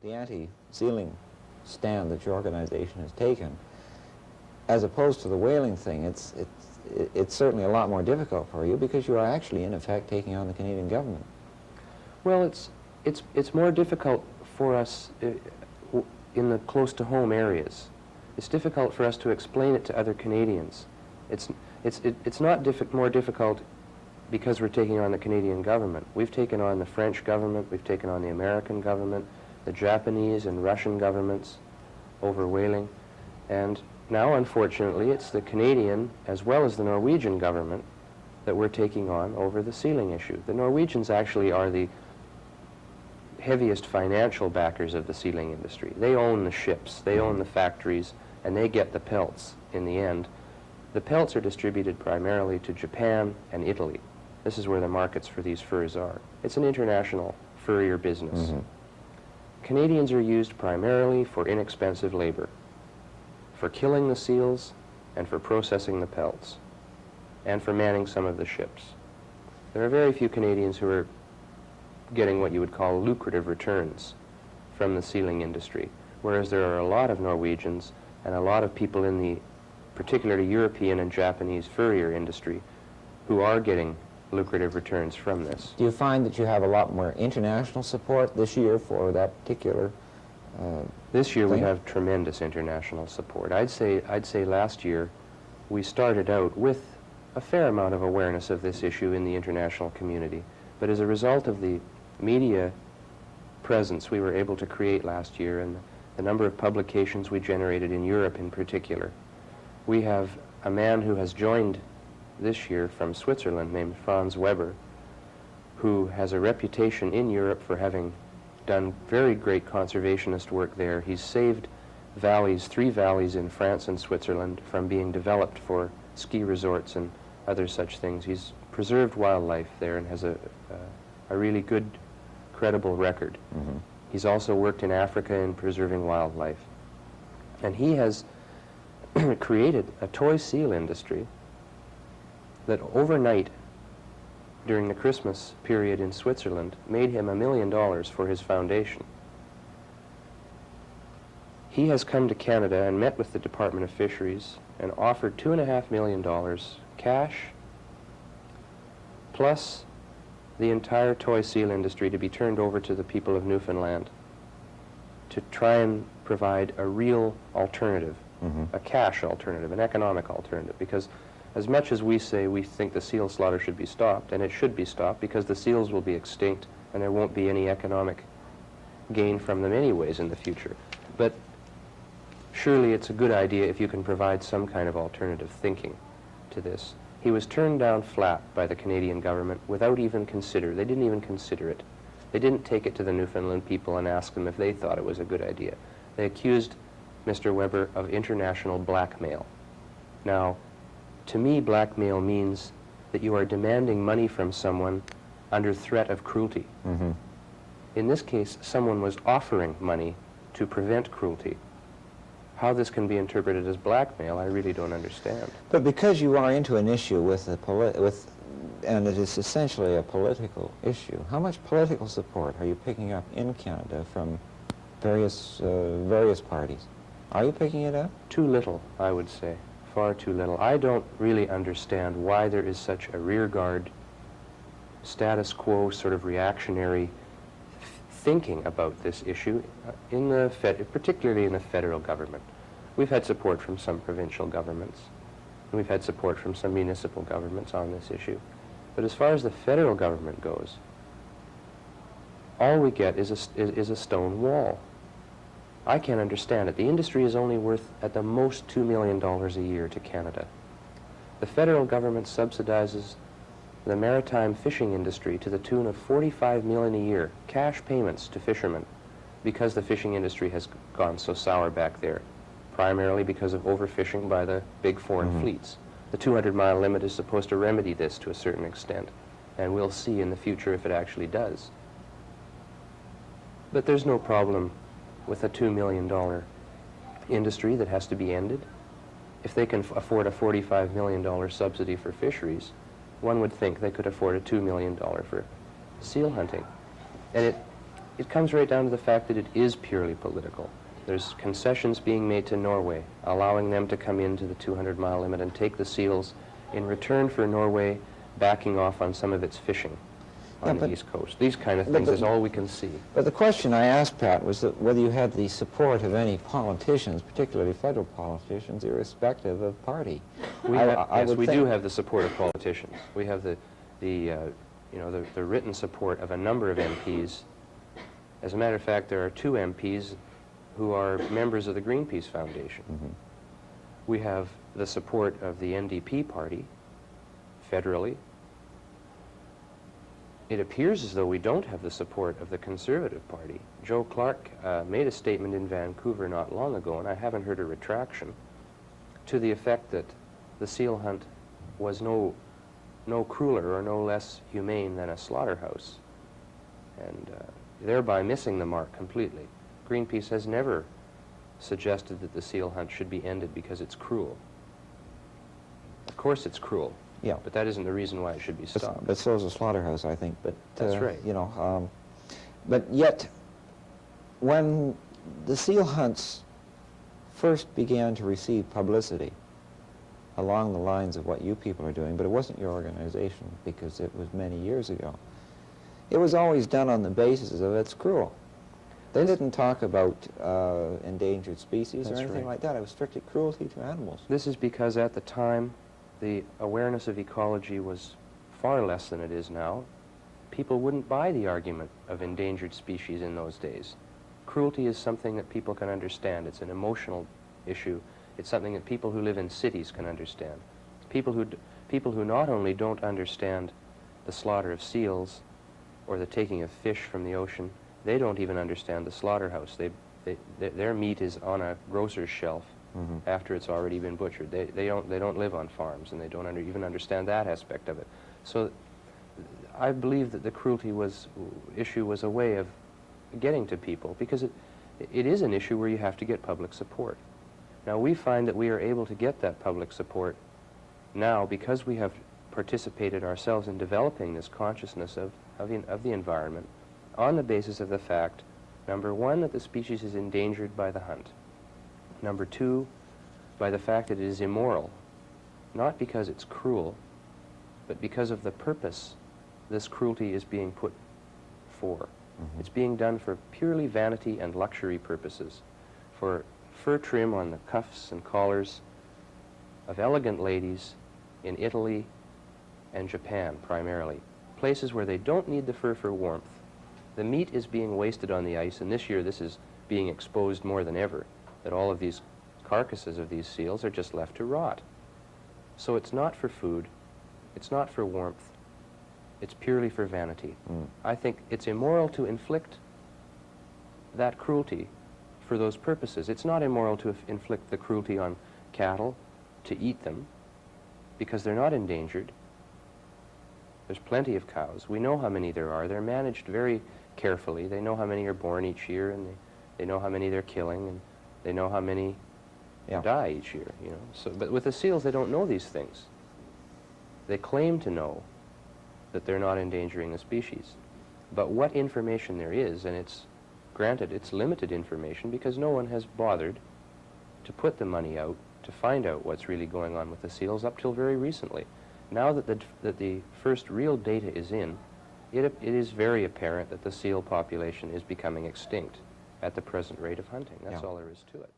the anti-sealing stand that your organization has taken, as opposed to the whaling thing, it's certainly a lot more difficult for you because you are actually, in effect, taking on the Canadian government. Well, it's more difficult for us in the close-to-home areas. It's difficult for us to explain it to other Canadians. It's not more difficult because we're taking on the Canadian government. We've taken on the French government, we've taken on the American government, the Japanese and Russian governments over whaling, and now, unfortunately, it's the Canadian as well as the Norwegian government that we're taking on over the sealing issue. The Norwegians actually are the heaviest financial backers of the sealing industry. They own the ships, they own the factories, and they get the pelts in the end. The pelts are distributed primarily to Japan and Italy. This is where the markets for these furs are. It's an international furrier business. Mm-hmm. Canadians are used primarily for inexpensive labor, for killing the seals and for processing the pelts, and for manning some of the ships. There are very few Canadians who are getting what you would call lucrative returns from the sealing industry, whereas there are a lot of Norwegians and a lot of people in the particularly European and Japanese furrier industry who are getting lucrative returns from this. Do you find that you have a lot more international support this year for that particular This year we thing? have tremendous international support. I'd say last year we started out with a fair amount of awareness of this issue in the international community, but as a result of the media presence we were able to create last year and the number of publications we generated in Europe in particular, we have a man who has joined this year from Switzerland named Franz Weber, who has a reputation in Europe for having done very great conservationist work there. He's saved valleys, 3 valleys in France and Switzerland from being developed for ski resorts and other such things. He's preserved wildlife there and has a really good, credible record. Mm-hmm. He's also worked in Africa in preserving wildlife. And he has created a toy seal industry that overnight during the Christmas period in Switzerland made him $1 million for his foundation. He has come to Canada and met with the Department of Fisheries and offered $2.5 million cash plus the entire toy seal industry to be turned over to the people of Newfoundland to try and provide a real alternative, Mm-hmm. a cash alternative, an economic alternative, because as much as we say we think the seal slaughter should be stopped, and it should be stopped because the seals will be extinct and there won't be any economic gain from them anyways in the future. But surely it's a good idea if you can provide some kind of alternative thinking to this. He was turned down flat by the Canadian government without even they didn't even consider it. They didn't take it to the Newfoundland people and ask them if they thought it was a good idea. They accused Mr. Weber of international blackmail. Now, to me, blackmail means that you are demanding money from someone under threat of cruelty. Mm-hmm. In this case, someone was offering money to prevent cruelty. How this can be interpreted as blackmail, I really don't understand. But because you are into an issue and it is essentially a political issue, how much political support are you picking up in Canada from various parties? Are you picking it up? Too little, I would say. Far too little. I don't really understand why there is such a rearguard, status quo, sort of reactionary thinking about this issue particularly in the federal government. We've had support from some provincial governments, and we've had support from some municipal governments on this issue. But as far as the federal government goes, all we get is a stone wall. I can't understand it. The industry is only worth at the most $2 million a year to Canada. The federal government subsidizes the maritime fishing industry to the tune of $45 million a year, cash payments to fishermen, because the fishing industry has gone so sour back there, primarily because of overfishing by the big foreign fleets. The 200-mile limit is supposed to remedy this to a certain extent, and we'll see in the future if it actually does. But there's no problem with a $2 million industry that has to be ended. If they can afford a $45 million subsidy for fisheries, one would think they could afford a $2 million for seal hunting. And it comes right down to the fact that it is purely political. There's concessions being made to Norway, allowing them to come into the 200-mile limit and take the seals in return for Norway backing off on some of its fishing on the East Coast. These kind of things is all we can see. But the question I asked, Pat, was that whether you had the support of any politicians, particularly federal politicians, irrespective of party. Yes, we do have the support of politicians. We have the written support of a number of MPs. As a matter of fact, there are 2 MPs who are members of the Greenpeace Foundation. Mm-hmm. We have the support of the NDP party, federally. It appears as though we don't have the support of the Conservative Party. Joe Clark made a statement in Vancouver not long ago, and I haven't heard a retraction, to the effect that the seal hunt was no crueler or no less humane than a slaughterhouse, and thereby missing the mark completely. Greenpeace has never suggested that the seal hunt should be ended because it's cruel. Of course it's cruel. Yeah. But that isn't the reason why it should be stopped. But so is a slaughterhouse, I think. But that's right. But yet, when the seal hunts first began to receive publicity along the lines of what you people are doing, but it wasn't your organization because it was many years ago, it was always done on the basis of it's cruel. They didn't talk about endangered species or anything like that. It was strictly cruelty to animals. This is because at the time, the awareness of ecology was far less than it is now. People wouldn't buy the argument of endangered species in those days. Cruelty is something that people can understand. It's an emotional issue. It's something that people who live in cities can understand. People who not only don't understand the slaughter of seals or the taking of fish from the ocean, they don't even understand the slaughterhouse. Their meat is on a grocer's shelf after it's already been butchered. They don't live on farms, and they don't even understand that aspect of it. So I believe that the cruelty issue was a way of getting to people, because it is an issue where you have to get public support. Now we find that we are able to get that public support now because we have participated ourselves in developing this consciousness of the environment on the basis of the fact, number 1, that the species is endangered by the hunt. Number 2, by the fact that it is immoral, not because it's cruel, but because of the purpose this cruelty is being put for. It's being done for purely vanity and luxury purposes, for fur trim on the cuffs and collars of elegant ladies in Italy and Japan primarily, places where they don't need the fur for warmth. The meat is being wasted on the ice, and this year this is being exposed more than ever, that all of these carcasses of these seals are just left to rot. So it's not for food, it's not for warmth, it's purely for vanity. I think it's immoral to inflict that cruelty for those purposes. It's not immoral to inflict the cruelty on cattle, to eat them, because they're not endangered. There's plenty of cows. We know how many there are. They're managed very carefully. They know how many are born each year, and they know how many they're killing, and they know how many die each year, you know. So, but with the seals, they don't know these things. They claim to know that they're not endangering the species. But what information there is, and it's granted, it's limited information because no one has bothered to put the money out to find out what's really going on with the seals up till very recently. Now that the first real data is in, it is very apparent that the seal population is becoming extinct at the present rate of hunting. That's all there is to it.